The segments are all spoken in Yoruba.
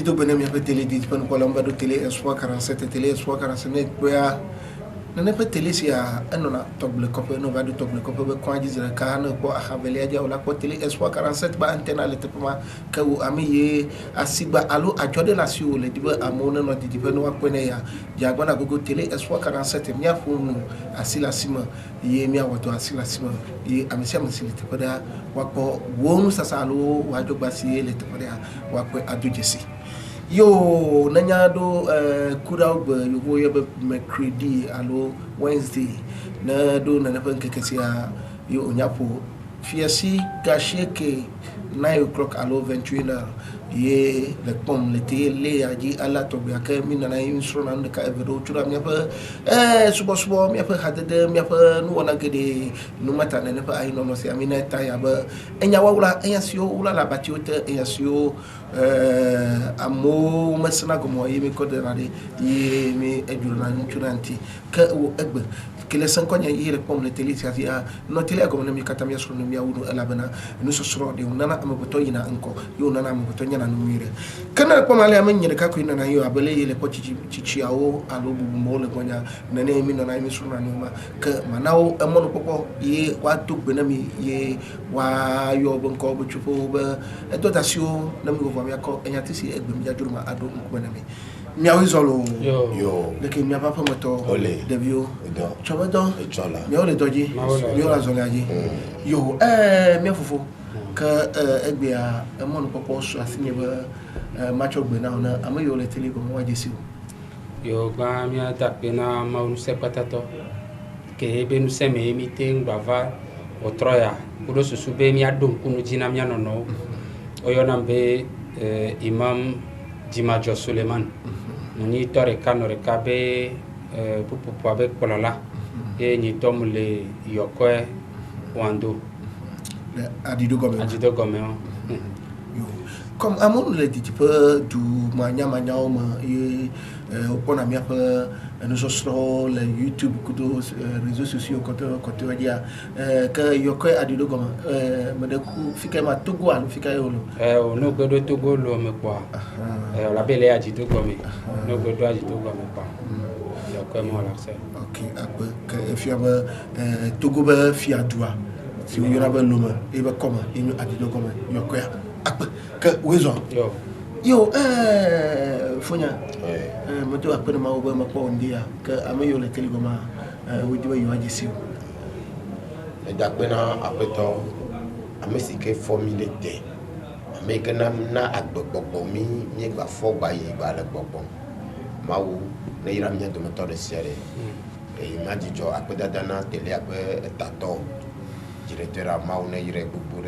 adito benem ya télé dit pen ko lamba do télé espoir 47 télé espoir 47 quoi nana pa télé sia anona toble copé no va do toble copé be ko ajizira ka na ko akhabele aja wala ko télé espoir 47 ba antenne le tepma ka u amiye asiba alo ajode la si o le diba amona no di diba no akone ya jagona gogo télé espoir 47 mia funu asila sima ye mia wato asila sima ye amisia masili tepada wako wonu sasalo wajo basi le tepada wako adujesi yo nanyado kuraub yo yebe mercredi alo Wednesday na do na napan kekesia yo onyapo fiasi gasheke 9 o'clock alo ventuina ye le pom le te le aji ala to bia ka mina na instro na ka evedo chura mi pa subo mi pa hadede mi pa no wana gede no mata na pa ai no se amina ta ya ba enya wala enya sio ula la batiote enya sio amo masna gomo ye mi ko de rade ye mi ejura na churanti ka o egbe kele sankonya ye le pom le tele tia no tele gomo na mi katamia so no mi awuno ala bana no so sro de nana amaboto yina anko yo nana amaboto nyana no mire kana ko male amanyere ka ko ina na yo abele ye le po chichi awo alo bubu mo le gonya na ne mi no na mi so na no ma ka manawo amono popo ye wa to gbe na mi ye wa yo bon ko bu chupo ba dotation na mi go va mi ko enya tisi egbe mi jajuruma ado ko na mi mi awi zolo yo de ke mi papa moto de bio choba do mi o le doji mi o la zola ji yo mi fufu ka egbe a mon popo so asinye ba macho gbe na ona amayo le tele go mo wajesi yo ba mi atape na ma unu se patato ke ebe nu se me mi te ngbava otroya kudo susu be mi adon kunu jina mi anono oyo na be imam Jimajo Suleiman ni tore kanore kabe pupu abe kolala e ni tomule yokoe wando adido gome comme amon le dit peu du manya o ma ye opona mi apa nous sur le YouTube kudo réseaux sociaux côté wadia que yokoe adido gome me de ku fika ma togo al fika yolo no godo togo lo me kwa la belle adido gome no godo adido gome kwa yokoe mo la c'est OK après que fiaba togo ba fiadua si vous avez l'homme et va comment il a dit comment yokoe que wezo yo fonya moto apena ma oba ma ko ndia que amayo le teligoma wediwa yo ajisi e da pena apeto amesi ke formule de amekana na agbogbo mi gba fo gba ye gba le gbogbo mawu na ira mi do moto de sere e imajijo apeda dana tele ape tato directeur mawu na ire gbogbo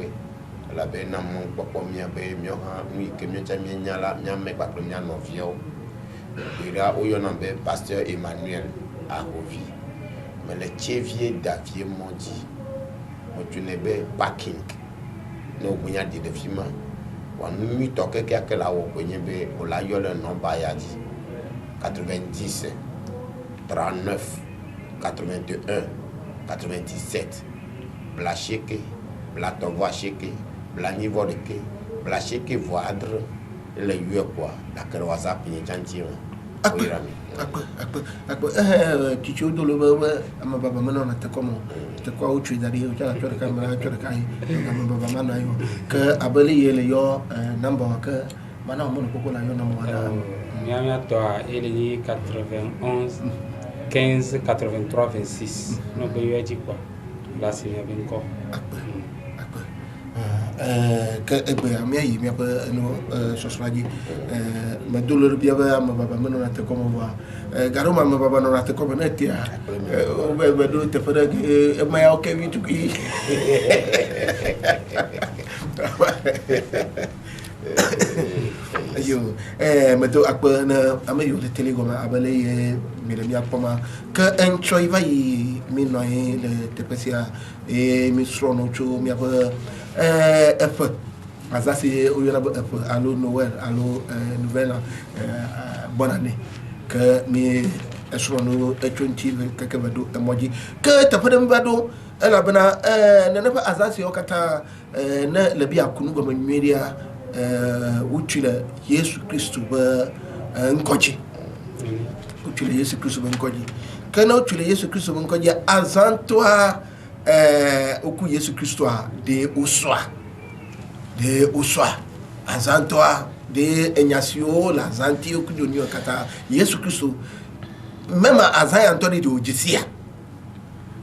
la be na mo popo mi abe mi ha mi ke mi cha mi nyala mi ame pa mi no vio ira oyo na be pasteur Emmanuel Arovi mais le chevier Davier Mondi mo tunebe parking no bunya di de fima wa mi to ke ke la wo konye be o la yo le no ba ya di 90 39 81 97 blacheke blatonva cheke la niveau de que la cheke voadre le yue quoi la que whatsapp ni chanti oirami akpo ticho dolo ba ama baba mano na te komo te kwa uchu dari o cha chora kamera chora kai ama baba mano ayo ke abeli yele yo number ka mana mo no kokola yo number wala mi to ele ni 91 15 83 26 no be yo ji quoi la c'est bien ko que ebe amia yi mi apa no sosraji ma dolor bia ba ma baba meno na te como va garo ma baba no na te como na tia o be do te fara que ma ya o que vi tu ki ayo ma do akpa na amayo le telegoma abale mi le mi apoma que enjoy vai mi no le te pesia e mi sono chu mi apa azasi oyona allo Noël allo nouvelle bonne année que mi esrono 20 que vado emoji que tapade mbado ela bana na na azasi okata na labi akunu ba manweria utile Yesu Kristo be nkoji utile Yesu Kristo be nkoji kana utile Yesu Kristo be nkoji azantoa oku Yesu Kristo a de uswa azantoa de enyasio la zanti oku joni kata Yesu Kristo mema azan antoni de ojisia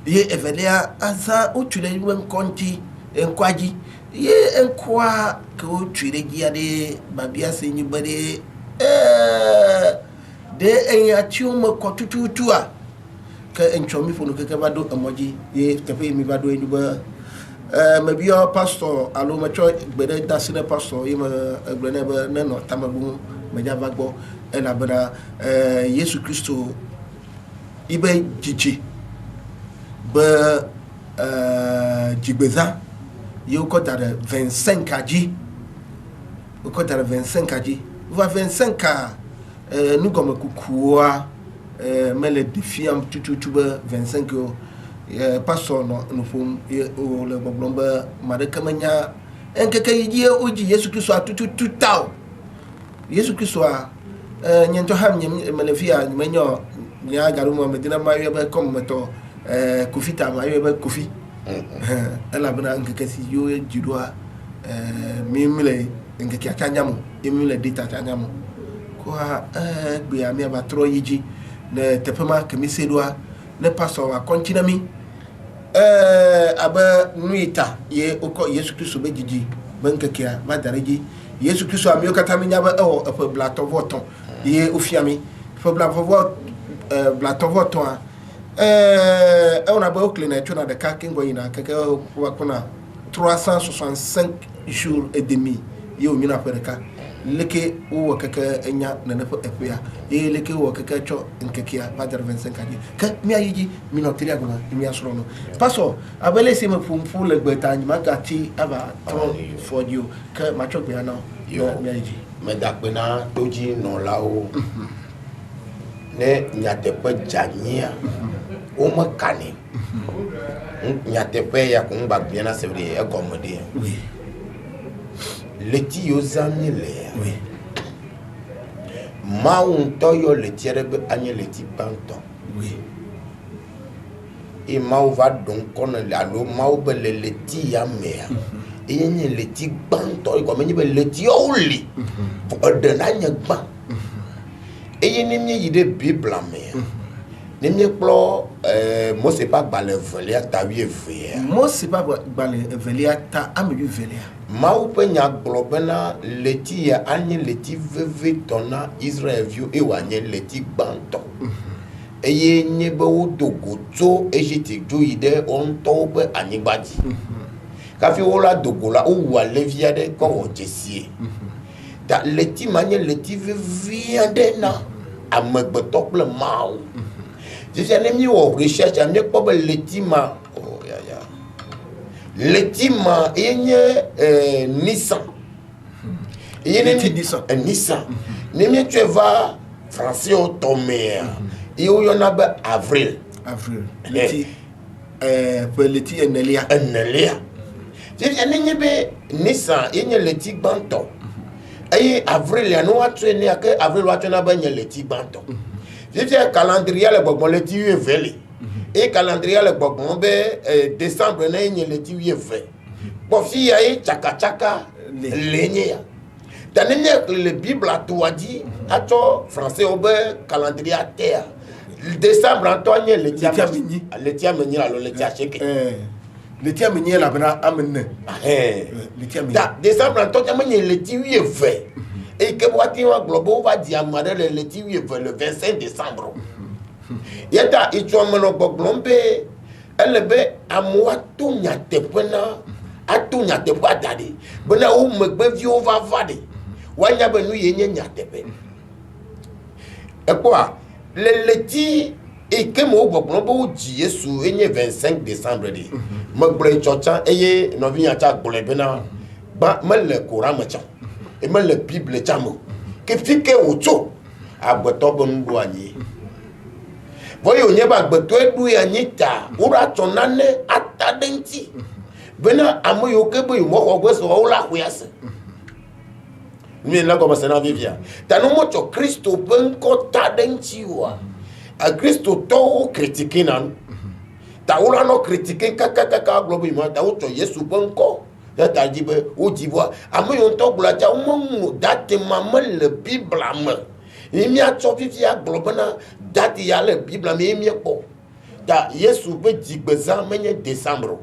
ye evelia azan utile nkonti enkwaji ye enkwa ko utile gia de babia senyi bade de enyatio mako tututua ka enchomi fonu ke bado emoji ye tepe mi bado enyuba maybe your pastor alo macho gbede dasine pastor yema gbene ba neno tamabu majabagbo ela bana Yesu Kristo ibe jiji ba jigbeza yo ko dare 25 kaji o ko dare 25 kaji va 25 ka nous comme kukua mele defiam tutuba 25 pastor no fom o le boblomba mare kamanya enkeke yie oji Yesu Kristo atutu taw Yesu Kristo a nyento ham nyem melefia menyo nya garumo medina mayo be kom meto kufita mayo be kufi ela bana enkeke si yo jidwa mimle enkeke akanyamu emile data akanyamu kwa gbe ami abatro yiji ne tepema kemisedwa ne pastor wa kontinami aba nuita ye oko Yesu Kristo bejiji bankakia madareji Yesu Kristo ami okatami nyaba e blato voton ye ofiami fo blato voton on a ba okle na tuna de ka kingo yina keke wa kuna 365 jours et demi ye o mina pereka leke wo keke enya na na epia e leke wo keke cho nkekia badar 25 ani ka mi ayiji mi no tiri agona mi asoro no paso abele se me fumfu le gbeta ni magati aba to for you ka macho gbe na yo mi ayiji me da pe na toji no lawo ne nyate pe jania o makani nyate pe ya ko ngba gbe na sevri e komode oui leti yozami le oui maunto yo leti rebe anye leti panto oui e mau va donc on la lo mau be leti ya mea e nye leti panto e ko menye be leti oli de na nya gba e ni mi yide bible mea ni mi plo mo se pas balé velia ta wie vie mo se pas balé velia ta amidu velia mau penya globena leti ya anye leti veve tona Israel view e wanye leti banto eye nyebe wo dogoto ejiti joide onto be anyibaji kafi wola dogola o wa levia de ko ojesie da leti manye leti veve de na amegbeto ple mau je sais mi wo recherche am ne ko be leti ma letima yenye Nissan yenye Nissan nemi tu vas français au tomé et où y en a ba avril leti pour leti enelia je yenye be Nissan yenye leti banto et avril ya no atene ake avril wa tena ba yenye leti banto je sais calendrier le bon leti veli et calendrier le bobon be décembre na yenye leti wieve bofi ya e chaka lenye ya tanene le bible a tout dit ato français obe calendrier à terre décembre antoine leti ameni la leti acheke leti ameni la bana amenne leti ameni da décembre antoine ameni leti wieve et que boati wa globo va dire amare le leti wieve le 25 décembre yata ichomano boglombe elebe amwa tunya tepena atunya tepwa dade bena o megbe vi o va vade wanya benu yenye nyatepe ekwa le leti e kemo boglombe o ji Yesu enye 25 décembre de megbre chocha eye no vi acha glebena ba mele Quran macha e mele Bible chamo ke fike ocho agbeto bonu anyi voyo nyeba gbeto edu ya nyita ura tonane atadenti bena amoyo kebe mo ogweso ola kuyase mi na commencer na vivia ta no mo cho Christo ben ko ta denti wa a Christo to critiquer nan ta wala no critiquer ka globo ma ta o to Yesu ben ko ya ta di be o di wa amu yon to bula ja mo date mama le Bible am mi a cho vivia globo na date ya le Bible mi ko ta Yesu be di gbezan menye décembre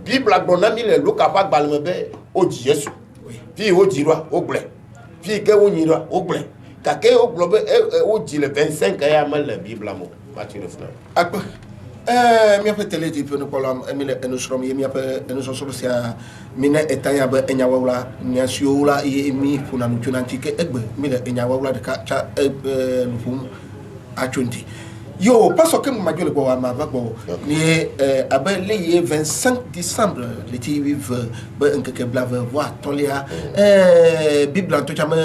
Bible agbona mi le luka pa gbalme be o di Yesu fi o di ro o gble fi ke o ni ro o gble ka ke o globe o di le 25 ya mal la Bible mo Matthieu le frère ak mi ape tele di peno kolam mi le enu shrom mi ape enu so sia mi ne etanya ba enya wawla nya siowla ye mi funa nu tunanti ke egbe mi le enya wawla de ka cha lufum a 20 yo parce que ma jole bo ma ba bo ni abe le 25 décembre le ti vive ba nke blave voir tolia bible to chama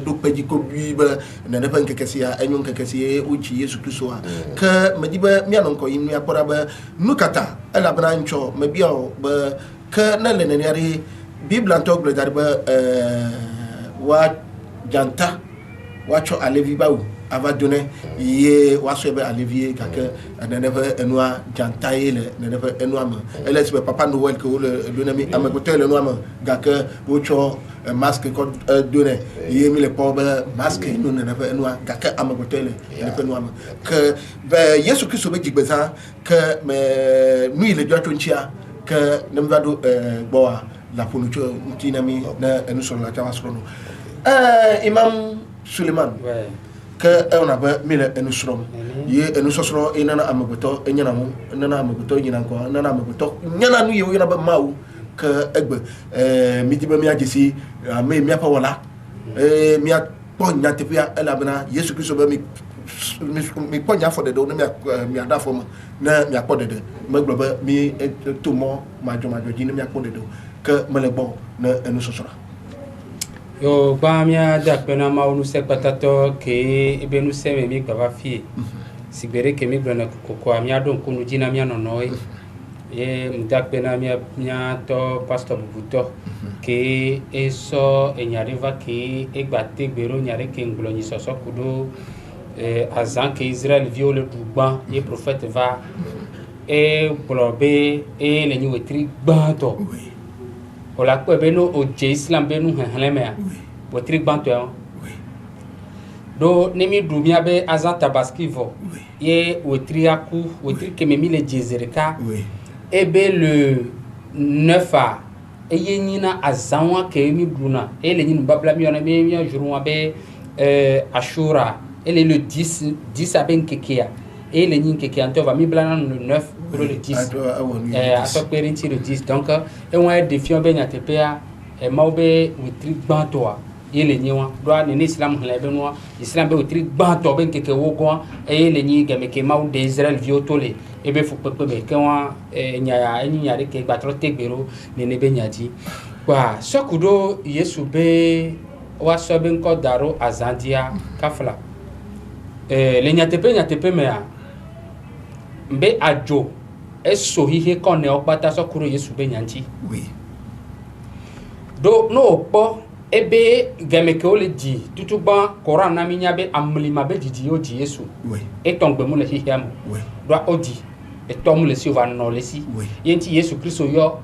do peji ko bi ba na ne ban nke sia enyon nke sia uchi Yesu Kristo ka ma di ba mi anon ko yin mi akora ba nukata ala brancho ma bia ba ka na le ne yari bible to gbe dar ba wa janta wa cho alevi ba ava donné ye wasebe alivier kaka nanebe enwa jantaye le nanebe enwa ma elese papa Noël que le donné mi amagotel le noama gaka wocho masque ko donné ye mi le pobe masque no nanebe enwa gaka amagotel le enwa ma que Yesu Kristo be jigbeza que me mi le jocho nchia que nemvado boa la ponucho tinami na enu so la tawasrono Imam Suleiman que on a ba mile enu srom ye enu sosro inana amagoto enyana mu nana amagoto nyina ko nana amagoto nyana nu ye yana ba mawu que egbe mi diba mi agisi me mi apa wala mi a ponya tepia elabna Yesu Kristo ba mi ponya fo de do mi ada fo na mi akode de me globa mi tomo majo jini mi akode do que me le bon na enu sosro yo bamia da pena maunu sekpatato ke ibenu seme mi kwa fie sibere ke mi gbana koko amia don kunu jina mia nonoi ye mda pena mia to pastor bubuto ke eso enyariva ke egbate gbero nyare ke nglonyi soso kudo azan ke Israël viole dugban ye prophète va e blobe e le nyi wetri gbanto ola ko beno o je Islam benu hanlemea wotri gbanto ya do nimi dumia be azan tabaskivo ye wotri aku wotri kememi le jezereka ebe le 9 a eye nyina azanwa kemi bruna ele nyinu babla mi ona me mi jourwa be Ashura ele le 10 a ben kekia et les lignes qui ont va mi blana le 9 pour le 10 à ce périnti le 10 donc et on a défiant ben ya tpa e maube witri gbantoa et les niwa doa ni islam hle ben wa islam be witri gbanto ben keke wogo et les ni game ke mau de Israël viotole e be fu pepe be ke wa nya nya de ke batro tegbero ni ne be nyadi wa sokudo Yesu be wa so ben ko daro azandia kafla le nyatepe mea mbe ajo eso hihe kone okpata sokuru Yesu be nyanti oui do no po ebe gemeke ole di tutuba Quran na minya be amlima be didi o di Yesu oui etongbe mu le hihiam oui do odi etom le siova no le si oui yenti Yesu Kristo yo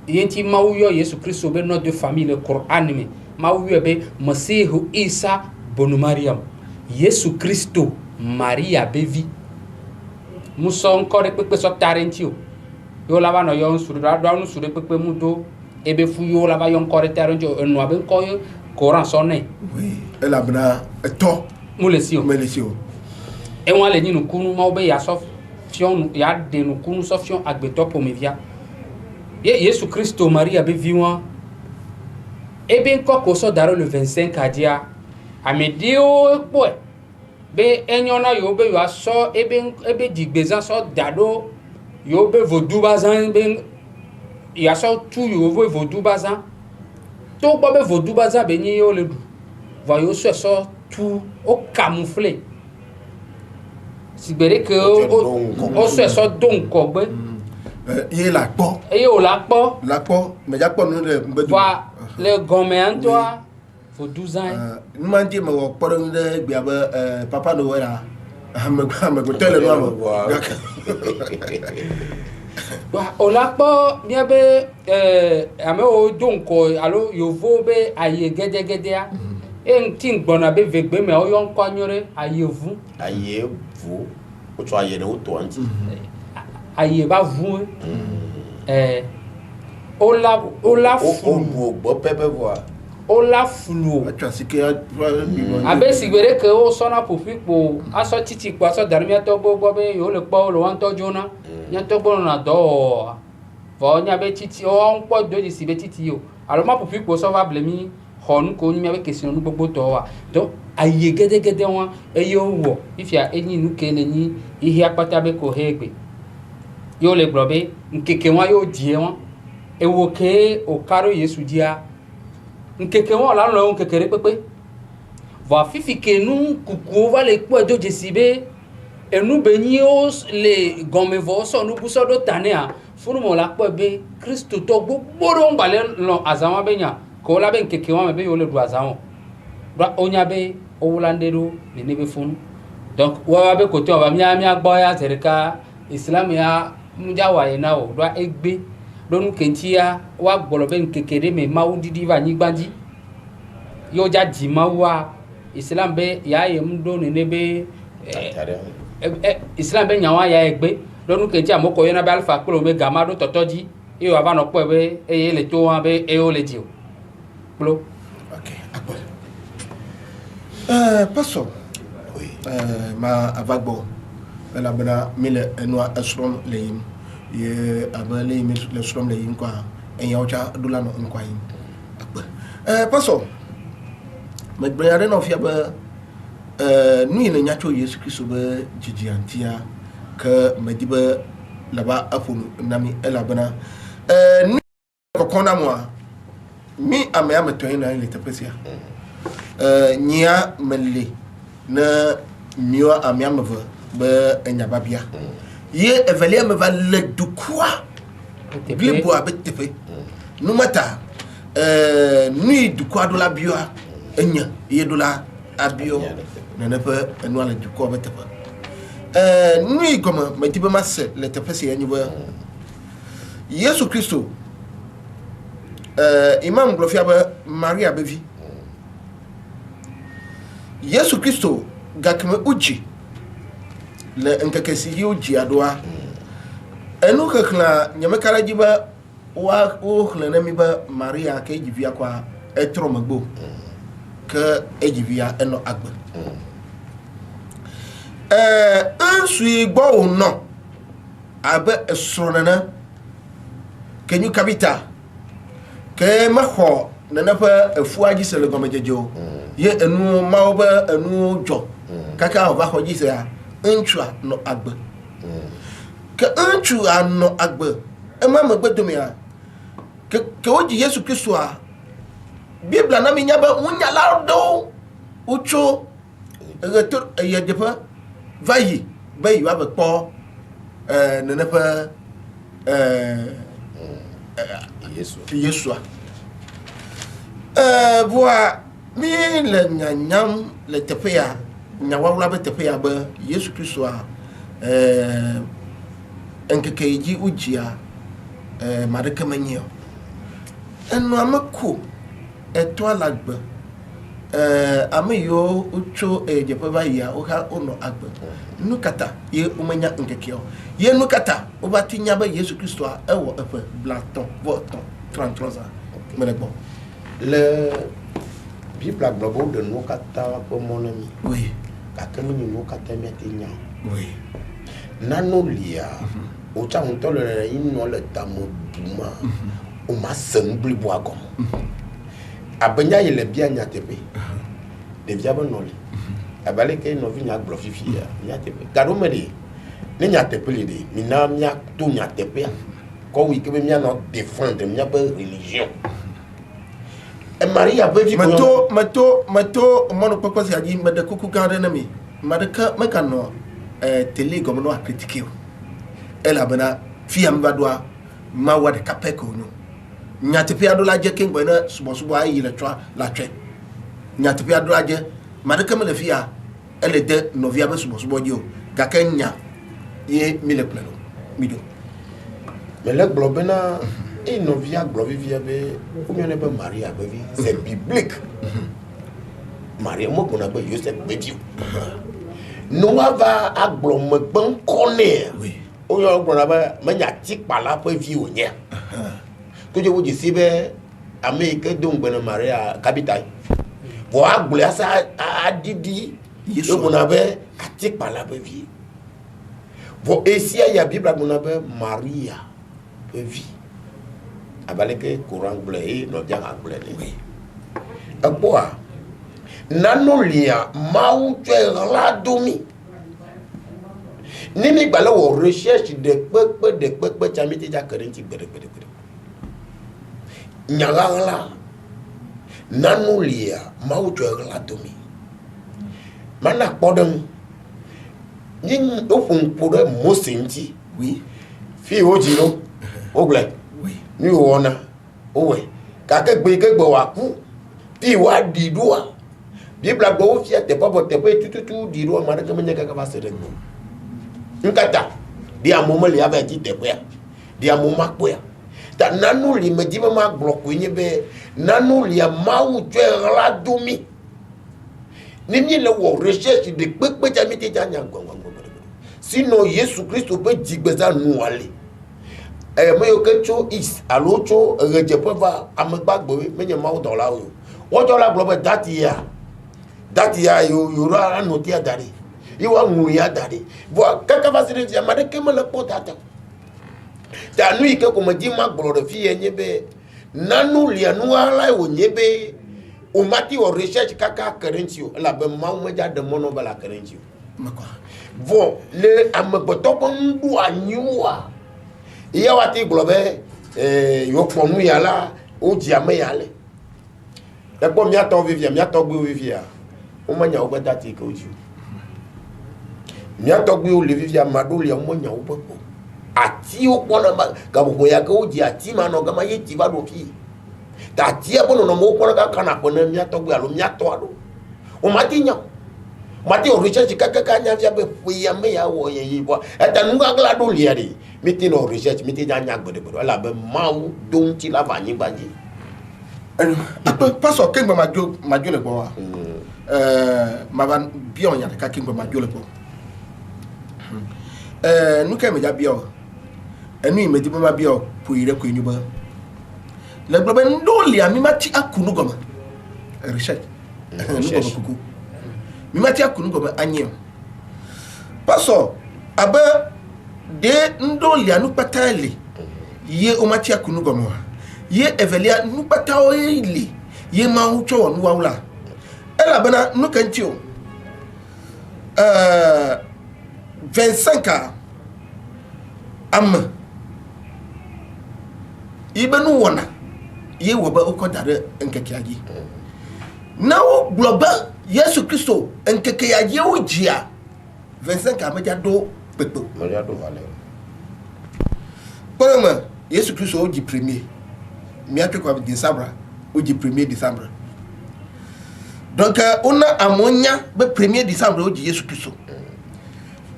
yenti mawu yo Yesu Kristo be no de famille le Quran me mawu yo be Masihu Isa bonu Mariam Yesu Kristo Maria bevi muso nkore pepe so tarentio yo lava no yo nsuru da no suru pepe mudo ebe fu yo lava yo nkore tarentio enu abe nkoyo Quran sonne oui ela bna to mulesio e won le nyinu kunu ma obe ya so fion ya de nu kunu so fion agbeto pomevia ye Yesu Kristo Maria bevi won ebe nkoko so daro le 25 adia amedio po be enyona yo be yo aso ebe digbezan so dado yo be vodubazan be ya so tu yo be vodubazan to gbo be vodubazan be yin yo le du va yo so tu o camoufler sigbere ke o so don ko gbe ye la po e yo la po me ja po no le va le gomme toi for 12 ans nous m'a dit me pour de biaba papa no wala me go tele no olakpo biabe ame o donko alo yovo be aye gede a tin gbona be vegbe me o yon kwanyore ayevu o to aye ne o to anti aye ba vu ola fulu gbo pepe voa ola fulu abe sigbere ke o sona popipo aso titi po aso darmia to gbogbo be yo le po lo wan tojo na nya to gbo na do vo nya be titi o npo do di si be titi yo alo ma popipo so va blemi hon ko nya be question nu gbogbo to wa donc aye gede won eye owo ifia enyi nu ke ni ihe apata be ko hegbe yo le grobe nkeke won yo die won ewo ke o karo Yesu dia nkeke won la lo nkekere pepe va fifike nu kuku va le po edo jesibe enu benyi o le gomme vo so nu buso do tania funu mo la po be Kristo to gbogbo ro ngale lo azawa benya ko la be nkeke won be yo le du azawa do onya be o wulandero le ne be funu donc wa be ko to ba mi agbo ya zerika Islam ya mujawa ina o do egbe donu kentia wa gbolobe nkekere me maudidi va nyigbanji yo ja di mawa Islam be ya ye mdo ne be Islam be nyawa ya egbe donu kentia moko yo na be alpha klo me gamma do totoji yo aba no po be eye le to wa be e o le ji o klo okay akbar paso oui ma avagbo la bana mile enwa asrom leim ye abale mi le srom le yin kwa en yawcha dula no nkwa yin paso me brare no fia ba nu yin nyacho Yesu Kristo ba jijiantia ka mediba laba afunu nami elabana nu ko kona mo mi amya metoyin na ile tapesia nya mele na miwa amya mva ba enyababia ye evalia me va le dukwa blibo abetepe numata nui dukwa do la bioa enya ye do la abio na ne pa enu ala dukwa abetepe nui koma metibe masse le tepese yenyi ba Yesu Kristo imam glofia ba Maria bevi Yesu Kristo gakme uji le nkakesi uji adoa enu kakla nyamekara jiba wa o khna mi ba Maria ke jivia kwa etro magbo ke ejivia eno agba ansui gbo no abe esronana kenyu kabita ke maho nana pa afuaji sele gomejejo ye enu maoba enu jo kaka oba hoji se ya enchua no agba ke enchua no agba e ma magbedomia ke oji Yesu Kristo a Biblia na minya ba munya lardo ucho retur ye depa vayi bayi wa ba po nana pa Yesu boa mi le nyanyam le tepea nyawawla be tepea ba Yesu Kristo a enkekeji ujia madeka manyo enu amako eto alagba amayo ucho jepa ba ya oha ono agba nukata ye umanya nkekeo ye nukata obatinya ba Yesu Kristo a ewo efe blaton voton 33 ans menebo le Bible global de nous kata pour mon ami oui kakami ni nous kata metinya oui nanolia o cha on to le yin no le tamo duma o ma semble boagom abanya ye le bia nya tepe de bia bonoli abale ke no vinya glo fifia nya tepe gado mede ne nya tepe le de mina nya to nya tepe ko wi ke me no défendre nya ba religion e Maria bevi mato mono papa si aji mede kuku gade na mi madeka mekano tele gomono a critiquer ela bana fiam badwa ma wade kapeko no nyatepia do la je king boy na subo ayi le twa la twe nyatepia do la je madaka me le fia ele de novia be subo dio ga kenya ye mi le plano mi do mais le globena et novia glovivia be ou bien ne pas marier avec vie c'est biblique marier moi qu'on appelle Joseph Bédiou nous va à glom ben connaît oui o yo gbona ba manya tik pala pe vie o nya to je wo ji sibe Amerique donc ben maria capital vo agbule asa adidi yo gbona ba tik pala pe vie vo esia ya bible gbona ba maria pe vie abaleke courant blé no dia agbule ni apoa nanolia mau tue la domi nini gbala wo recherche de pepe chamiti ja kerenti gbede nyagala nanolia mau tue la domi mana podem nyin ofun pore mosinti oui fi ojiro ogle oui ni wona owe ka ke gbe wa ku ti wa didua Bible go fia te pa tu didua mara ke menyaka ka ba se regbo nkata dia momo le aba ti tepoya dia momo poya ta nanu li me di ma block nyi be nanu li mau tue la domi nini le wo recherche de pepe jamiti janya gongo sinon Yesu Christ peut digbeza nu ale me yo ke cho is alo cho reje pe va amagbagbo me nya mau dola o wo dola globe that year you ra no ti adari iwa mu ya dade bo kaka fasire ti amade ke mala potata ta nu ike ko maji ma gboro fi enye be nanu lia nu ala o nyebe o mati o research kaka currentio la be ma o meja de mono bala currentio makwa vo le amagboto ko ndu anyuwa iya wati globe yo ponu ya la o ji ame ya le e po mi ato vivia mi ato gbe vivia o manya o gbata ti ko ju miatogbe o le vivia madoli ya monya o popo ati o pona ga bo ya ko ji ati ma no ga ma ye ti ba do fi ta ti e bono no mo pona ka kana pona miatogbe alo miato ado o mati nya mati o research kaka nya via be fuya me ya wo ye yi bo eta nunga gla do li ari miti no research miti nya gbede ala be mawu don ti la va yin gbaji pastor king ba majo le bo wa maban bion ya ka king ba majo le bo nuka me jabia enu imedi mama bia poire ko enyuba le gbe ndoli ami mati akunu goma research kuku mi mati akunu goma anyem paso aba de ndoli anu patali ye o mati akunu goma ye evelia nu patawo ile ye ma ucho nu wawla ela bana nuka ntio 25 am ibenu wona ye woba okodare nkekiaji now global Yesu Kristo nkekiaji ojia 25 am jado pepo mariado vale Porama Yesu Kristo oji premier mi atwekwa December oji premier December donc ona amonya be premier December oji Yesu Kristo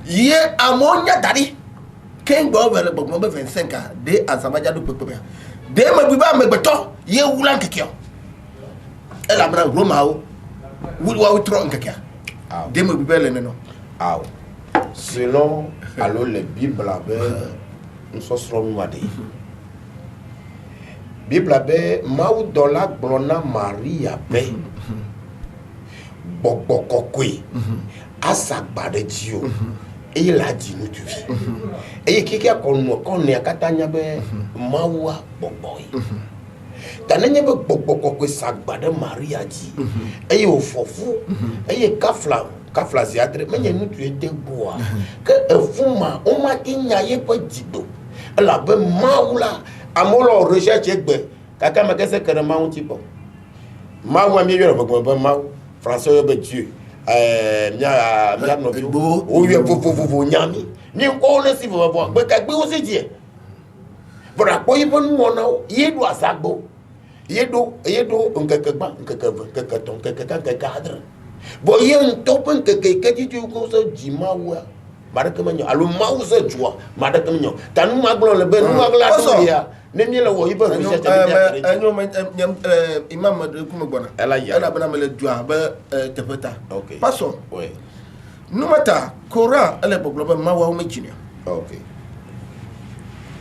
ye amonya dari ken go over bo mo be 25 de azamaja do pepe de ma biba megbeto ye wulan kekio ela bra roma o wulwa utro nkekia de ma biba le no aw selon alors les bible abe nsosro mwade bible abe mau dola blona maria be bobokokwe asagbade jio et la dit nous tu vis et qui a qu'on est katanya be mawa boboy tananya be boboko ko sagba de maria ji et au fofu et kafla ziatre mais nous tu étais bois que fuma on m'a kinya ye po dido la be maula amolo recherche egbe kaka ma kese kere ma un tipo mawa mi yoro bobo mawa français be dieu mia no bi o ye fofofofo nyami ni ko le si fo bo be ka gbe o se die bora boy even one ye do asagbo ye do nkekeba nkekekadre boy ye ntopen kekeke ju ko so jimawa madakamanyo alu mausa jua madakamanyo tanu maglo le ben magla do ya nemi le wo ibe research imam kuma bona ela bana mele jua ba tepeta paso oui numata Coran ele bogloba mawa o mejinio okay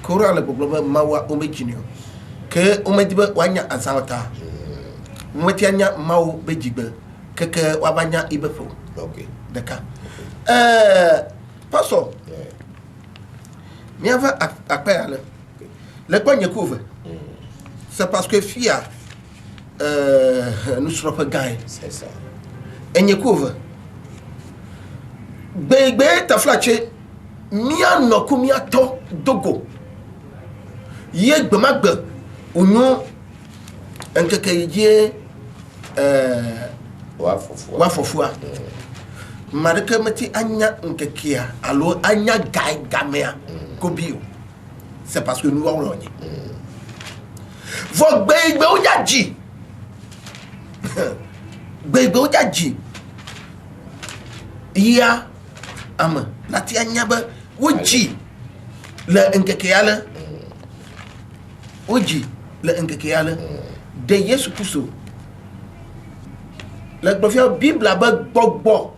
Coran ele bogloba mawa o mejinio ke o medibe wanya azawata mwetianya mawo bejibe keke wabanya ibefo okay deka paso miava akpayale le kwanye couvre c'est parce que fia nous serons pas gagnés c'est ça et nye couvre Bebe taflache mia no kumia to dogo ye gbemagbe onyo enkeke je wa fofua mareke meti anya nkekia alo anya gai gamea kobio c'est parce que nous on logné vo gbegbe o jaji gbegbe o jaji iya ama lati anyaba woji la nkekeyale woji la nkekeyale de Yesu Kristo la gbofia bible ba gbogbo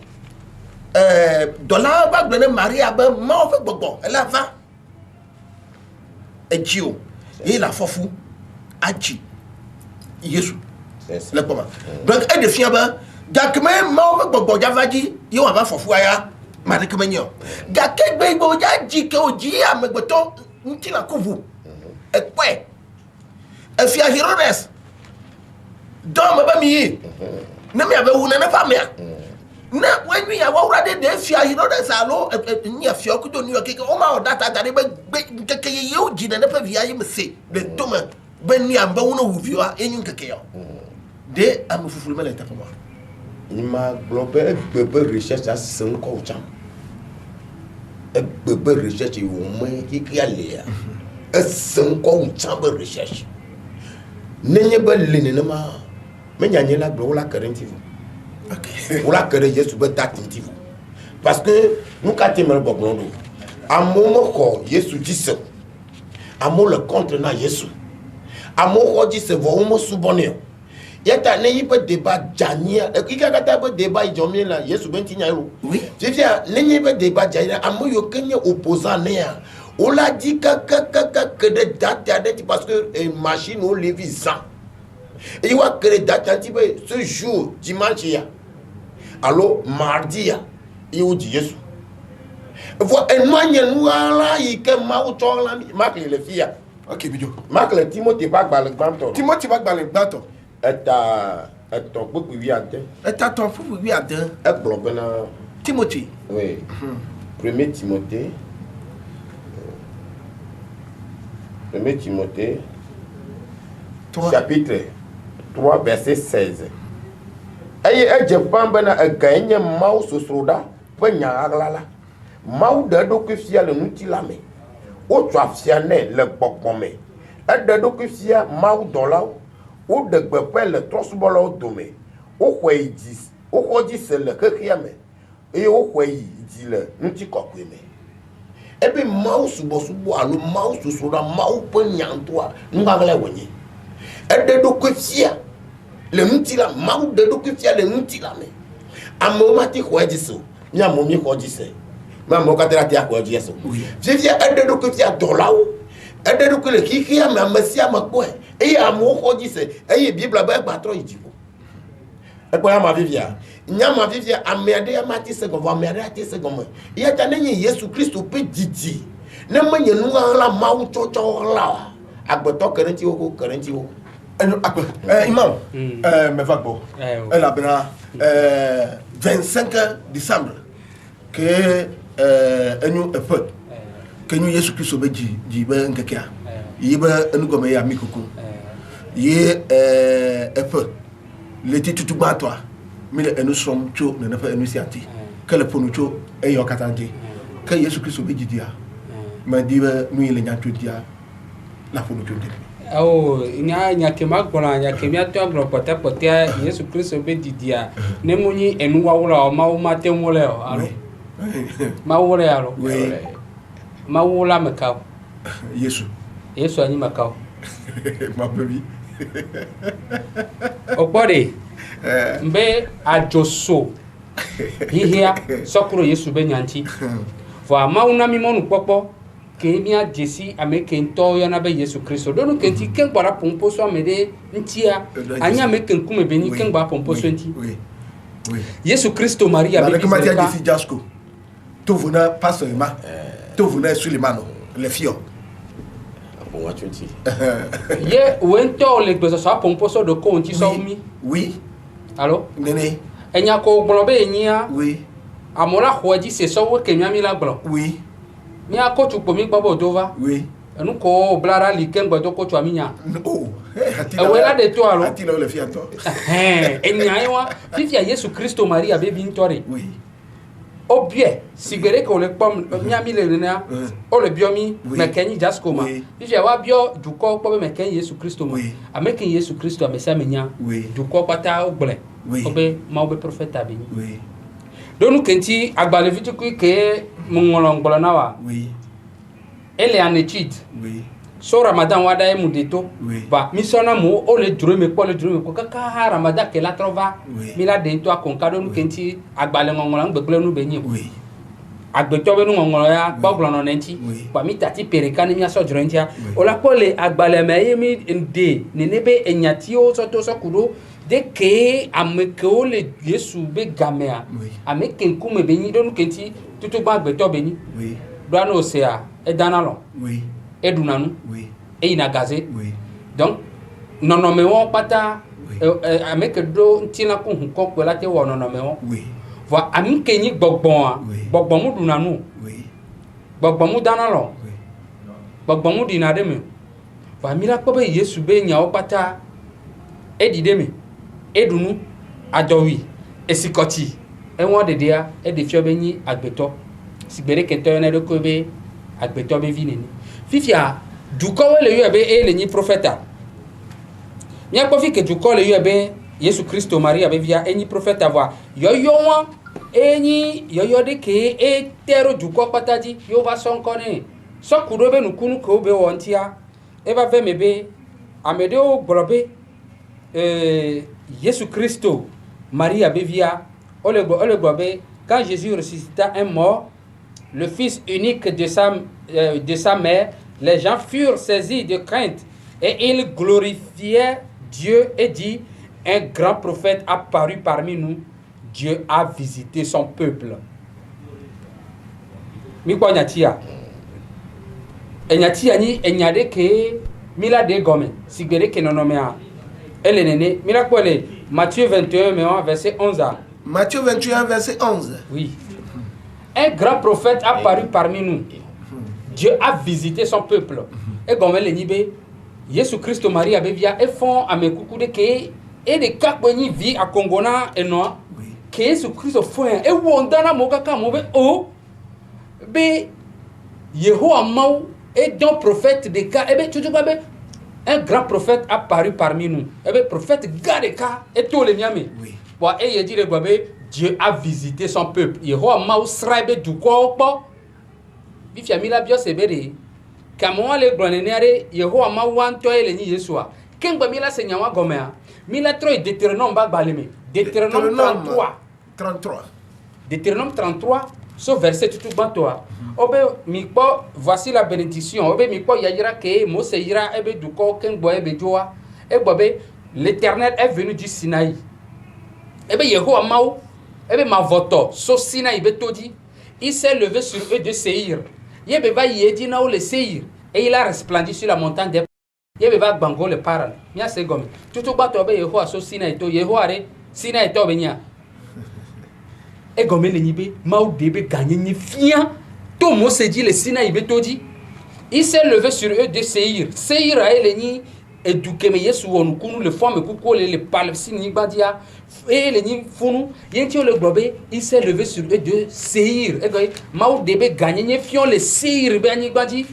dollar ba gbene Maria ba ma o fe gbogbo ela va ejio e la fofu aji Yesu le poma donc e de fia ba jakme ma o fe gbogbo javaji yo wa ba fofu aya madikemenyo gakegbe igbo jaji ke oji amegbeto ntina kovu ekwe efia Herodes dom ba mi na me abewu na famia na when ya wa de efia Herodes alo ni afia okudo ni okeke o ma o data tare be keke ye oji na pa via yi mse de dom ben ni amba wo no wuvio enyun keke yo de amufufulu mele ta fama ima global bebe research asen ko cham bebe research wo me kiki ale asen ko cham be research nenye be lene ma menya nyela glo la currentivo okay wala kere Yesu be datitivo parce que nous ka temel boglondo amomo ko Yesu dise amo le contre na Yesu amo ko dise vo mo subonio yata ne yipe débat jania ikakata be débat ijomie la Yesu benti nyaro oui fifia ne yipe débat jania amoyo kenye opposant ne ya on l'a dit que de date parce que machine au levisan et il va que date un petit peu ce jour dimanche ya alors mardi ya il dit Yesu voit un moyen noir il que ma ou tola marque le fia ok bidio marque le Timothée bagba le banto Timothée bagba le banto ton beaucoup oui à deux ton beaucoup oui à deux Timothée oui premier Timothée 1 Timothée chapitre 3 verset 16 aye ejepamba na aganye mau susruda penya aglala mau dado kufia le nutilame o twafia ne le gbogbomme edado kufia mau dola o de gbepe le trosbolo dome o kwejis o kwojis le kekiame e o kweyi di le nutikokweme ebe mau subo alo mau susura mau penyantoa ngagala wonye ededo kwefia le mutila mau dedo kwefia le mutila me amomati khojiso nya momi khojise mamo katera tia khojiso fifia ededo kwefia dolawo ededo kwele kikia me amasia makwe e amo khojise e bibla ba gbatro ijibo ekpo ya ma vivia nyama vivia amede ya mati segovo amede ati segomo ya tanenye Yesu Kristo pe didi na manye nuwa la mawu chocho la agbeto kerenti wo akbe imam me va bo elle a bena 25 décembre que enu epe que nous Yesu Kristo be ji be nkekia yibe enu gome ya mikoko ye epe le titu ba toi mille et nous sommes tous ne pas nous siati que le pour nous tous et yo katante que Yesu Christ be jidia ma di nous il nya tout dia la fonu to de oh nya kema gbona nya kemia to agro pote Yesu Kristo be didia ne munyi enu wawula o ma te nwole o alo ma wole alo ma wula meka Yesu anyi meka ma baby okpode mbe ajoso hihia sokuro Yesu be nyanti fo amauna mi monu popo kemia jesi ameke nto yo na be Yesu Kristo donu kenti ken gbara pompo so amede ntia anya ameke nkume be ni ken gba pompo so nti Yesu Kristo Maria be comment dire jesi jasko to vona pasteur ma to vona Sulemano le fio bon wa 20 ye wento le gbezo so pompo so do ko nti so mi oui allo nene enya ko gboro be nyia oui amola khoji se so wo kemia mi la gboro oui mi akochu po mi gbabo dova oui enu ko blara li ken gbedo ko chwa mi nya oh wela de to alo atila le fia to enya yiwa fifia Yesu Kristo Maria be bi ntore oui obie sigere ko le pom mi le na o le biomi mekeni jasko ma fifia wa bio duko po be mekeni Yesu Kristo ma ameken Yesu Kristo amesa menya duko pata ogle obe ma obe profeta bi oui donu kenti agbale vitiku ke mungolong bolana wa ele anechid so Ramadan wada e mudeto ba misona mo o le duro me ko kaka Ramadan ke la trova mi la de to akonka donu kenti agbale ngongolong gbegle nu benyi agbeto be nu ngongolo ya gboglo no nenti ba mi tati perekani mi aso juro ntia o la pole agbale me yemi de nenebe enyati o so to so kudo de ke ameke o le Yesu be gamea ameke nkume benyi donu kenti tutu gba agbeto benyi do ano sea e danalo e dunanu e ina gaze donc nono me won pata ameke do ntina ko hun ko pe lati wo nono me won va amike ni gbogbon mu dunanu gbogbon mu danalo gbogbon mu dinade me va mira ko be Yesu be nya o pata e dide me edunu adowi esikoti enwon dedea e de fio benyi agbeto sigbere keto na de ko be agbeto be vineni fifia duko le yo be e le ni profeta nya ko fi ke duko le yo be Yesu Kristo Maria be via eni profeta va yo won eni yo de ke e tero duko pataji yo va sonko ni so kuro be nukunu ko be wontia e va ve mebe amede o gborobe Jésus Christo, Maria Bevia, ole gobe, quand Jésus ressuscita un mort, le fils unique de sa mère, les gens furent saisis de crainte et ils glorifiaient Dieu et dit, un grand prophète apparu parmi nous, Dieu a visité son peuple. Mi kwa nyatia. Nyatia ni enyade ke mila de gome, sigere ke nonomea. Elle est née. Mira quoi les Matthieu 21 verset 11 à. Matthieu 21 verset 11. Oui. Un grand prophète apparu parmi nous. Dieu a visité son peuple. Et comme elle est nibé, Jésus Christ Marie a bevia et font à mes coucou de ke et de kakboni vie à Congona et non. Que Jésus Christ fait et wondana mokaka mobe o be Yehowa mau et donc prophète de ka et be tout be un grand prophète apparu parmi nous. Et le prophète Gadeka et tous les miami. Bon, et il dit Dieu a visité son peuple. Il a mau srabe du corps. Il y a mis la bio sebere. Comment les grenadiers, il a mau wanto et les ni Yeshua. Quand Bamila Seigneur Gomea, Mila Troy Deutéronome Babaleme. Deutéronome 33. Deutéronome 33, ce verset tout toi. Obe mikpo voici la bénédiction obe mikpo yayira ke Mose ira ebe duko ken boy ebe joa ebobe l'Éternel est venu du Sinaï ebe Yehowa mau ebe mavoto so Sinaï betodi il s'est levé sur eux de Séir yebe va yedi na le Séir et il a resplendi sur la montagne des yebe va bango le paral mia se gomme tutu bato obe Yehowa so Sinaï to Yehowa re Sinaï to benya e gomme le nibe mau debe gagner ni fian. Tout Mose dit le Sinaï betodi. Il s'est levé sur eux de Séir. Séir a eleni éduqué mais Yesu on kunu le forme kuko le palestini badia et le ni funu yentio le globe il s'est levé sur eux de Séir. Et que mau debe gagner ni fion le Séir be ani badi.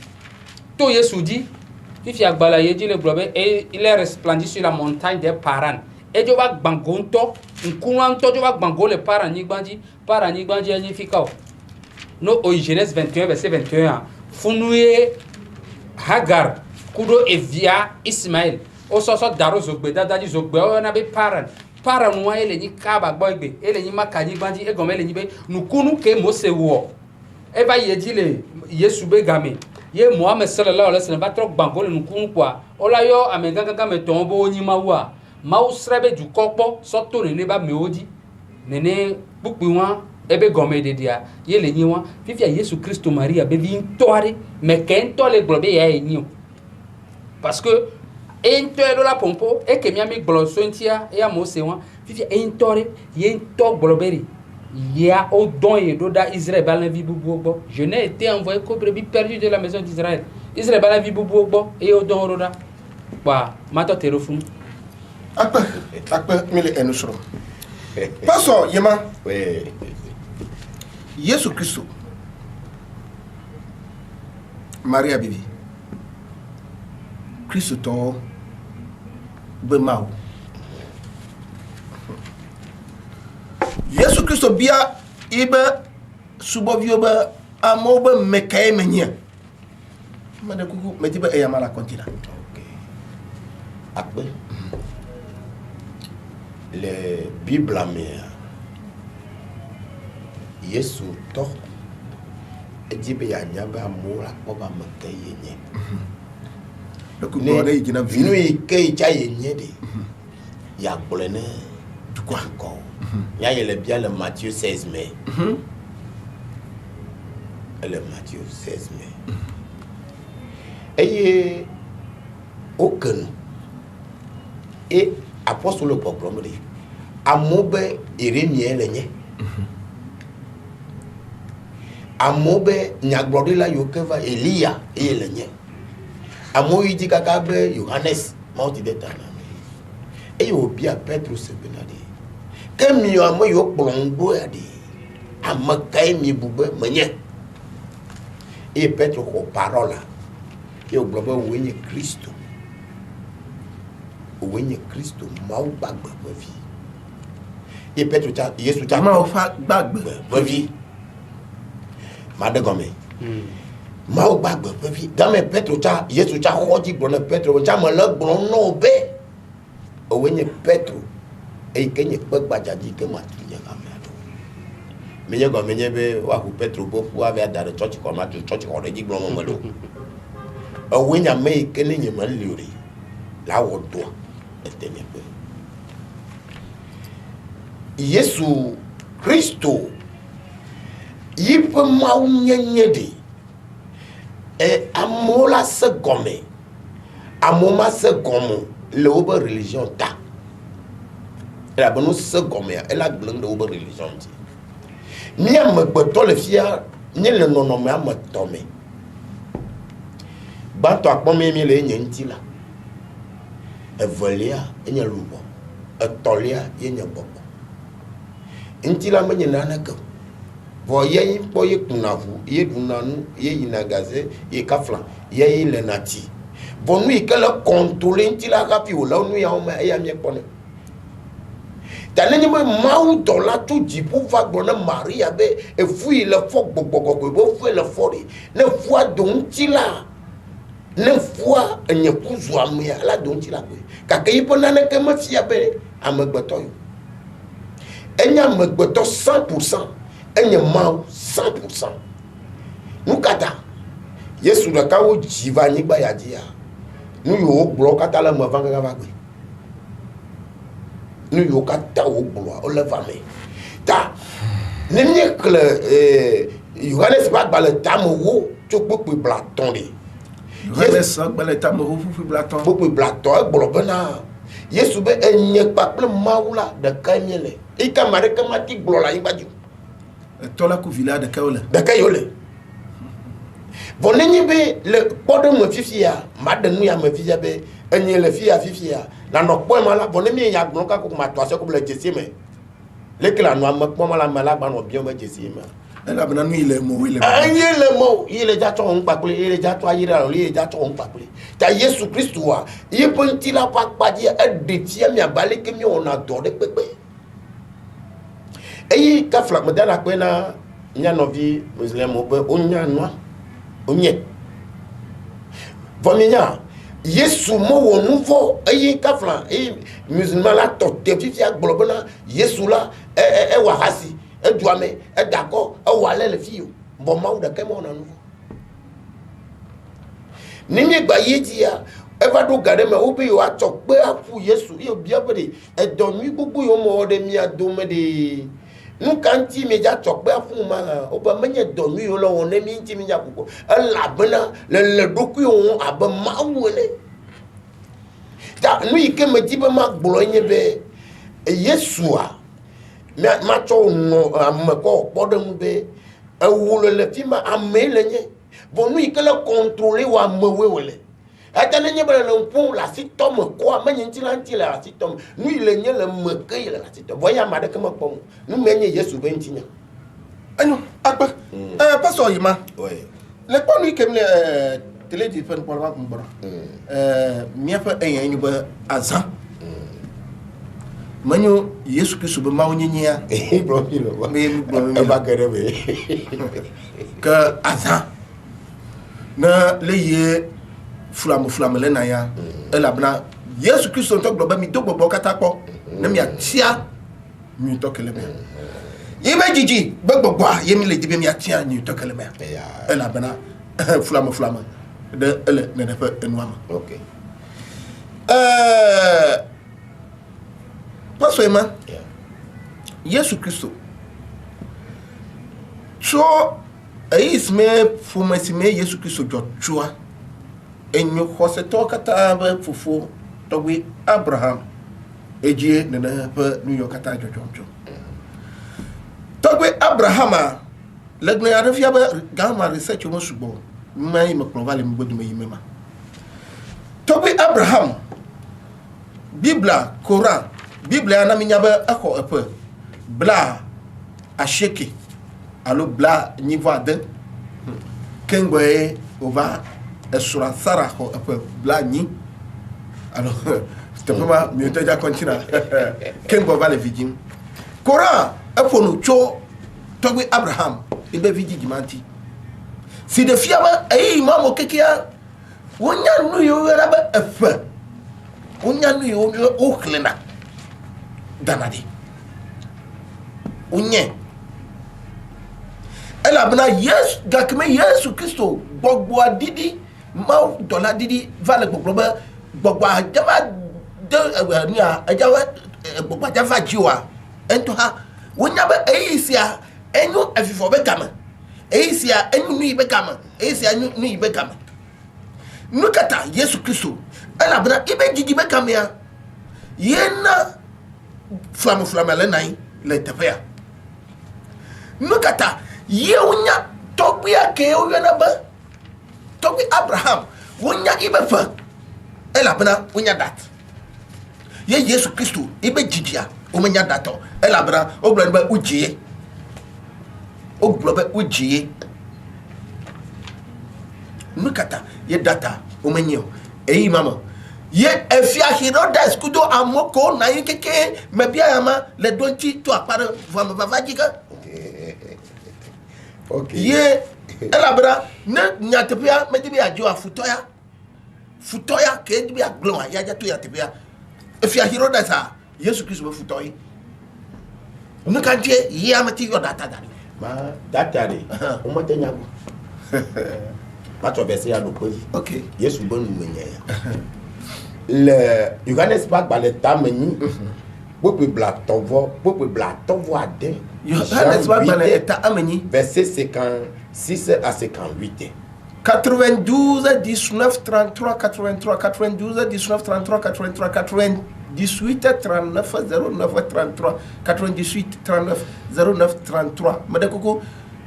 To Yesu dit Fifi agbala yeji le globe et il est resplendit sur la montagne des Paran. Et je vais bangonto, nkuanto je vais bango le Paran Nigbanji ni fikao. No au Genèse 21 verset 21. Funouye Hagar kudo evia Ismaël. O soso daro zogbe dadadi zogbe o na be Paran. Paran wa ele ni kaba boybe, ele ni makani banji e gome ele ni be nukunu ke Mose wo. E ba yeji le Yesu be game. Ye Mohamed sallallahu alaihi wasallam va trop bangole nukunu kwa. Ola yo amenganga me tombo ni mawa. Mau srebe du kokpo soto ne ba meodi. Nene bukbiwa ebe gome de dia. Ye le niwa fifia Yesu Christo Maria be vi ntoare me ken to le globe ya enio. Parce que ento edo la pompo e ke miami glosontia e ya Mose wa fifia entore ye ento globeri. Ya au don et d'Oda Israël balin vi bouboubo. Je n'ai été envoyé qu'au brebis perdu de la maison d'Israël. Israël balin vi bouboubo et au don Roda. Bah, mato téléphone. Akpe mille enusro. Paso yema. Oui. Yesu Christo. Maria bibi. Christo to be mau. Yesu Christo bia ibe subovio ba amoba mekae menye. Mane kuku metiba e yamala kontina. OK. Akbe. Le Bible amea. Yesu to ejibe ya nyaba amura oba mekae yenye. Le kuku ne yina vinu ike cha yenye de. Ya bolene du quoi encore. Il y a le bien le Matthieu 16 mai. Le Matthieu 16 mai. Et aucun. Et apostole le programme. Amobe Irémie lenye. Amobe nyagbodi la yokeva Elia et lenye. Amo yidi kakabe Johannes mauti detana. Et obia Petrus benadi. Que mi amo yo blongo ya di amakai mi bube menye e Petro ko parola ke o globo wenye Kristo mau bagba bavi e Petro ta Yesu ta mau fa bagba bavi madegome mau bagba bavi dame Petro ta Yesu ta hoji blona Petro ta mo le blon no be o wenye Petro et kenye pegba jadi ke matunya kamera menye go menye be wa ku Petro bo fu ave da church ko ma church ko de gbo mo lo o wenya me kenye ma liori la wodo etenye be Yesu Kristo yipe ma unyenye de e amola se gome amoma se gomo le oba religion ta. Elle a besoin de ce gomme, elle a besoin de la religion. Ni à me beto le fia, ni le non me à me tomber. Banto a pomé mi le nyenti la. E volia, e nya lubo. E tolia, e nya bobo. Inti la me nana ka. Vo ye po ye kunavu, ye dunanu, ye inagaze, ye kaflan, ye le nati. Vo nu ikele contrôler inti la rapi o la nu ya o me ya mi pone. Taneni mau dola tu jipu va gbona Maria be e fui le fok gbogbogbogbo bo fui le fori ne foi don tila ne foi enye kuzu amia la don tila be ka ke ipo na ne ke mafia be amegbeto yo enya amegbeto 100% enye mau 100% nukata Yesu da kawo jiva nyigba ya dia nu yo gbo kata la mo vanga va gbe nous y avons au levame. Ta, n'est-ce que Johannes va dans le tameau, tu peux plus blaton. Johannes va dans le tameau, tu peux blaton. Tu peux blaton, blobena. Yesu be enye pas plein maula de kanyele. Et kamare kamati glola ibaju. Tola ku villa de kayole. De kayole. Vonenye be le podo me fifia, madenu ya me fifia be enye le fia fifia. Na no po mala bonemi ya gbon ka ko ma to ase ko le jesi me le kila no am po mala mala ba no bi o me jesi me elle a besoin il est mort il est déjà ton papé il est déjà toi il est déjà ton papé ta Jésus Christ wa il peut il a pas dire de tia mi abalé que mi on adore pépé et ka fla modana kwena nya novi musulman obe onya noa onye vominya Yesu mo wo nouveau et ka fla et musulman la toté fi agbobona Yesu la e wa hasi e duame e d'accord e wa le fi yo bon ma ou da kemo na nouveau nimi gba yedia e va do gade me obi yo atok pe afu Yesu yo bia bede e don mi gbogbo yo mo de mi adome de nous quand il me dit choc ben fou ma on va mener dormir là on est mis il me dit beaucoup la bena le docu on a ben ma ouele ta nous il que me dit ben ma bologne be Yeshua ma cho no am ko podem be e wolo le fi ma amele nye bon nous il que le contrôler wa mewele atane nye bele le pon la sitom quoi ma nyi tilanti la sitom nous il nye le meke la sitom voya ma de kama pom nous menye Yesu bentinya ano akpa pastor yima ouais le pon lui kem le télé di fen pour ba mbora mia fa en ni ba azan manyo Yesu Kristo be ma onyinya bro me ba kere be ka azan na le ye flamme le na ya elle abna Yesu Kristo to gbo ba mi to gbo kata po na mi atia mi to kele me ibe jiji gbogbo ye mi le dibe mi atia ni to kele me elle abna flamme de elle ne fa enwama okay paso ema Yesu Kristo so isme fumasime Yesu Kristo jotua enyo hoseto kata ba fufu towi Abraham ejie nana pa New York kata jojo towi Abraham legne arafia ba gama research mo subo mai me provale me bodu me yimema towi Abraham Bibla Quran Bibla na minya ba akọ epe bla asheke alo bla niveau de kengwe ova esura sara ko epe bla ni alors simplement mieux te ja continue kengwe va le vidin Quran efonu cho tobi Abraham ibe vidi dimanti si de fiaba e imam okekia wonya nu yo ra ba efe wonya nu yo o klena danadi unye ela bana yes gakme Yesu Kristo gbogbo adidi ma dola didi vale gbogbo ajaba de ni ajawa gbogbo ajava jiwa ento ha wonya ba eisia enyu afifo be gama eisia enyu ni be gama eisia enyu ni be gama nukata Yesu Kristo ela bana ibe jiji be gama ya yena flamme le nai le tepea nukata ye unya tokbia ke o yana ba tokbi Abraham unya ibe fa ela bana unya dat ye Yesu Kristo ibe jidia o menya dato ela bana o bla ba ujie o bla ba ujie nukata ye data o menyo eyi mama ye efia Herodes kudo amoko na yekeke mebia yama le donti to apare vama vavajika okay ye elabra ne nyatepia medibi ajo futoya ke dibi aglo ya jato ya tepia efia Herodes a Yesu Kristo be futoyi no kanje ye amati yo data dani ma data de o mo tenya go pato be se ya do poyi okay Yesu bonu menya ya le Yohanes pas dans le tameni beaucoup blatovo ade Yohanes pas dans le tameni verset 56 à 58 92 19 33 83 92 19 33 83 98 39 09 33 98 39 09 33 madekoko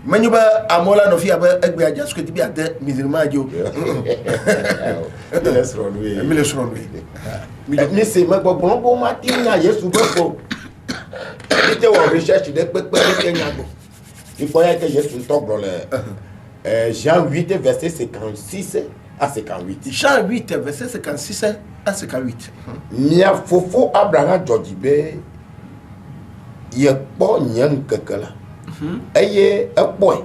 Manyuba amola no fi aba egbe aja so di bi ade musulman ajo mile sronwe mi se me gbogbo ma ti na Yesu gbogbo ite wo research de pepe ni Kenya go il faut que Jésus tombe Jean 8 verset 56 à 58. Jean 8 verset 56 à 58. Mia fofo Abraham Jodibe ye po nyan kekela. Eye epoe.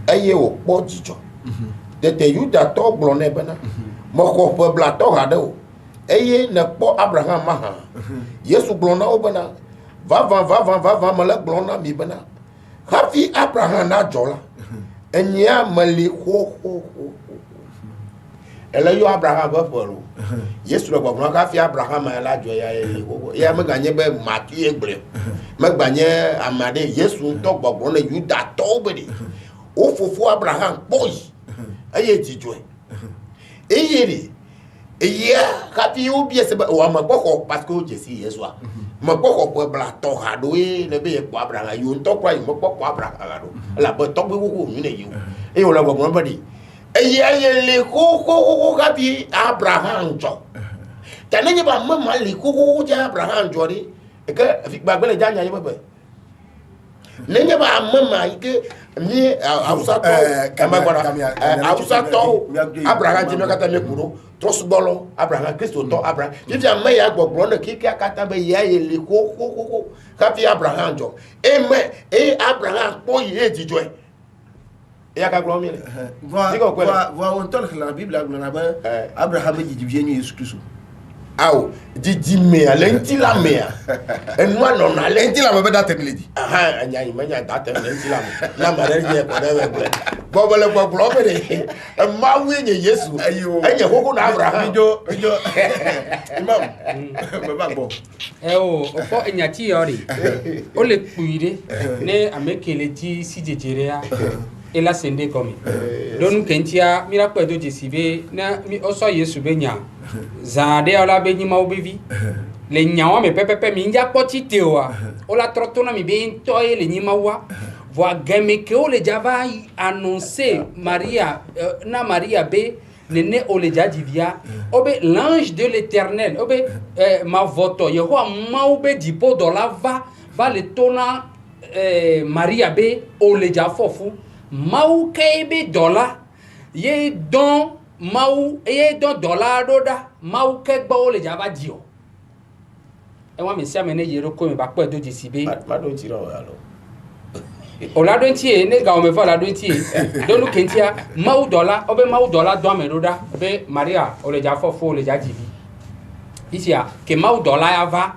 Eye o po jijo. Tete Yuda to blone bana. Moko po blato hade o. Eye ne po Abraham maha. Yesu blona o bana. Va malak blona mi bana. Hafi Abraham na jola. Enya mali ho. Ele yo Abraham ba poro. Yesu lo gbon ka fi Abraham la jo ya me ganye be mati egbre. Me gbanye amade Yesu to gbon na Yuda to be. O fofo Abraham boy. Aye jijo. Eyeri. Eya ka fi obi ese ba o ma gboko parce que o jesi Yesu a. Ma gboko po bla to ha do e le be po Abraham yo to kwa yo mo po Abraham do. La bo to gbe wo mi ne yo. E o la gbon ba di. Eye le ko kapi Abraham jo. Tane ba mama le ko ja Abraham jo ri. E ke fi gbagbele ja nya bebe. Nenye ba mama ike mi Hausa to Hausa to Abraham je me kata me kuro. Tros bolo Abraham Kristo to Abraham. If ya me ya gbogbo na ki akata be ya le ko kapi Abraham jo. E Abraham po ye jijo e. Ya ka glo mi le. Wa on tol la Bible na ba Abraham ji ni Yesu Kristo. Aw ji me alenti la me. En wa no na Lenti la be da temle di. Aha anya yi manya da temle la me. Na ma re je ko de we. Bo le glo be de. Ma wi ni Yesu. Enye koko na Abraham. Ijo imam. Be ba gbo. O fo enyati yori. O le puire ne amekele ti si jejere ya. Et là c'est ndé comme donc kentia mira ko do jesibe na mi oso Yesu benya zade ala benyi ma obevi le nyawa me pepepe mi nja poti tewa o la trotona mi be toye le nyima wa voa game ke o le java annoncer Maria na Maria be nene o le jadivia obe l'ange de l'Éternel obe ma voto yehoa ma obe dipo do la va le tona Maria be o le jafofu Mau kebe dola ye don mau ye don dollar doda mau kegba o le java dio e wa me sia me ne yero ko me ba pe do jisibe Ma do ti ro ya lo. o la do ntie ne ga o me fa la do ntie do nu kentia mau dollar do me doda be Maria o le java fo o le jajivi isia ke mau dollar ava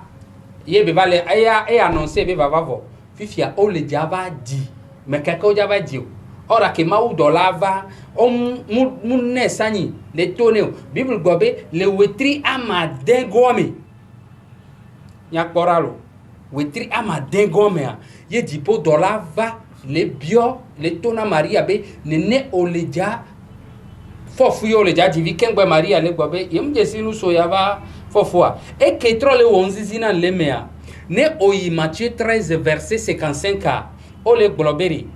ye be vale aya e annoncer be va vo fifia o le java di me keko java dio ora ke mau dolava mun sani le toneo bible gobe le wetri amade gome nya poralo wetri amade gome ye dipo dolava le bio le tona Maria be nene oleja fofu yo leja divi kengbe Maria le gobe yem jesi nu so yava fofua e ke tro le wonzizi na lemea ne oyi Matthieu 13 verset 55 o le globeri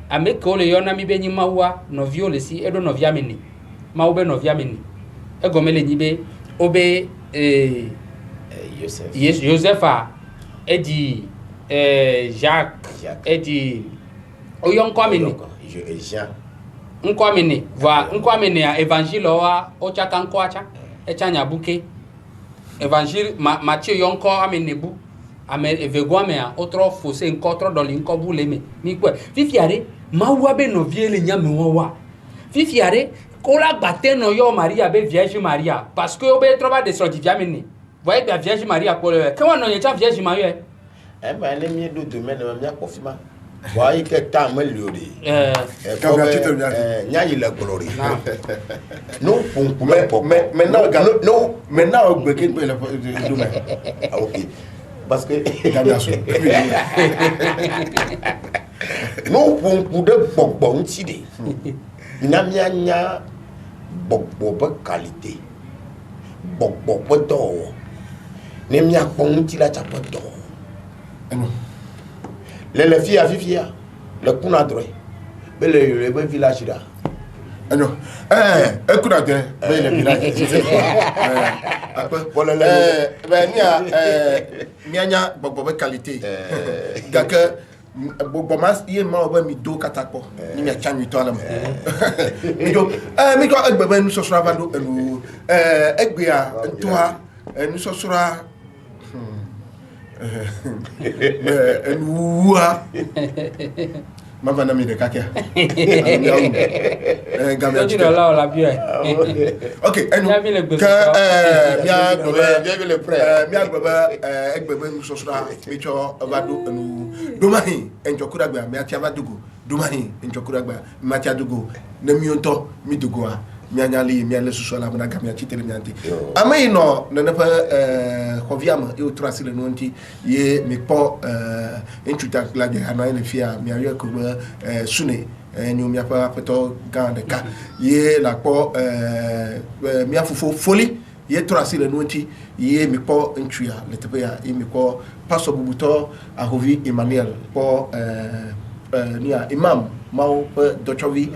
ame ko le yona mi be nyi mawa novio le si edo novia mini maube novia mini e gomele nyi be obe Josepha edi Jacques edi oyon kwamini Jean nkwamini va nkwamini ya evangile wa ochaka nkwacha echanya buke evangile Matthieu yonko amini bu ame evegwame a otro fose nkotro doli nkobu leme mi kwe fifiare mawa be no vie le nyame wowa fifiare ko la gbate no yo Maria be Vierge Maria parce que obe troba de so diviamini voyez bien Vierge Maria ko le ke wona nyecha Vierge Maria e ba le mi do domaine ma mi akofima wa ike ta me liori nya yi le glory no pon maintenant au gbe ken le domaine OK parce que no pon de gbogbo nti de na mi anya gbogbo be qualité gbogbo be do ne mi akpon nti la chapo do le fia fifia le kuna droit be le village là ano ekuna de be le village ben nia mianya gbogbo be qualité gake bo mas ye ma oba mi do katakpo ni mi acha mi to alam mi do egbe nu sosura vado enu egbe a ntoa enu sosura enu wa mama na mi de kakia gamia tu la la bien okay enu ka mi agbaba egbe nu sosura mi cho vado enu domahi enjokura gba mi atia vadugo domahi enjokura gba mi atia dugo na mi onto mi dugo a mi anyali mi ale susu ala na gamia chitere mi anti amai no na pa hoviam e otrasi le no nti ye mi po enchuta klage ana ele fia mi ayo ko sune ni mi apa peto gande ka ye la po mi afufo foli ye trasi le no nti ye mi po entria le tepe ya ye mi po paso bubuto ahovi Emmanuel po nia imam mau dochovi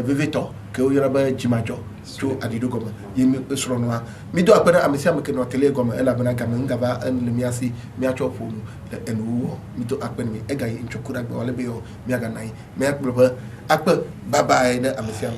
vivito ke o yara ba jimajo to adido goma yemi esro no mi do apena amesi ameke no tele goma ela bana ga me ngaba en le miasi mi acho fo mu enu mi do apena mi ega yi nchokura gba wale be yo mi aga nai mi akpo ba bye na amesi am